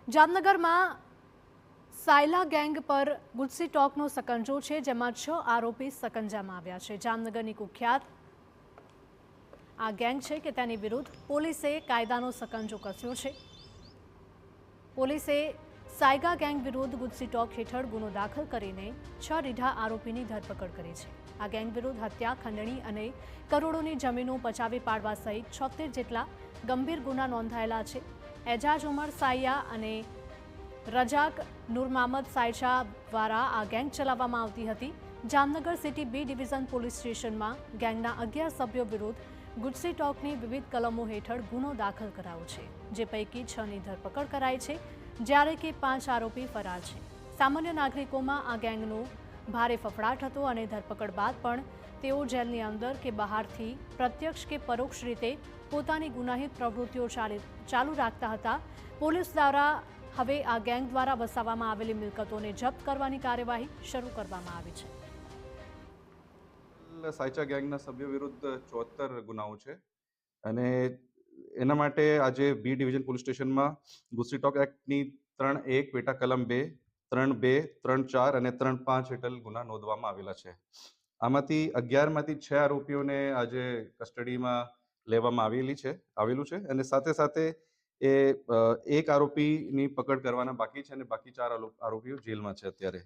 જામનગરમાં સાયલા ગેંગ પર ગુજસી ટોકનો સકંજો છે, જેમાં 6 આરોપી સકંજામાં આવ્યા છે। જામનગરની કુખ્યાત આ ગેંગ છે કે તેની વિરુદ્ધ પોલીસે કાયદાનો સકંજો કસ્યો છે। પોલીસે સાયગા ગેંગ વિરુદ્ધ ગુજસી ટોક હેઠળ ગુનો દાખલ કરીને 6 રીઢા આરોપીની ધરપકડ કરી છે। આ ગેંગ વિરુદ્ધ હત્યા, ખંડણી અને કરોડોની જમીનો પચાવી પાડવા સહિત 76 જેટલા ગંભીર ગુના નોંધાયેલા છે। એજાજ ઉમર સાયા અને રજાક નૂર મહમદ સાયશા દ્વારા આ ગેંગ ચલાવવામાં આવતી હતી। Jamnagar city B division police સ્ટેશનમાં ગેંગના 11 સભ્યો વિરુદ્ધ ગુજસી ટોકની વિવિધ કલમો હેઠળ ગુનો દાખલ કરાયો છે, જે પૈકી 6ની ધરપકડ કરાઈ છે, જ્યારે કે 5 આરોપી ફરાર છે। સામાન્ય નાગરિકોમાં આ ગેંગનો ભારે ફફડાટ હતો અને ધરપકડ બાદ પણ તેઓ જેલની અંદર કે બહારથી પ્રત્યક્ષ કે પરોક્ષ રીતે પોતાની ગુનાહિત પ્રવૃત્તિઓ ચાલુ રાખતા હતા। પોલીસ દ્વારા હવે આ ગેંગ દ્વારા વસાવવામાં આવેલી મિલકતોને જપ્ત કરવાની કાર્યવાહી શરૂ કરવામાં આવી છે। સાયચા ગેંગના સભ્યો વિરુદ્ધ 74 ગુનાઓ છે અને એના માટે આજે બી ડિવિઝન પોલીસ સ્ટેશનમાં ગુજસી ટોક એક્ટની 3(1) પેટા કલમ 2, 3(2), 3(4) અને 3(5) હેઠળ ગુના નોંધવામાં આવેલા છે। આમાંથી 11માંથી 6 આરોપીઓને આજે કસ્ટડીમાં લેવામાં આવેલું છે અને સાથે સાથે એક આરોપીની પકડ કરવાના બાકી છે અને બાકી 4 આરોપીઓ જેલમાં છે અત્યારે।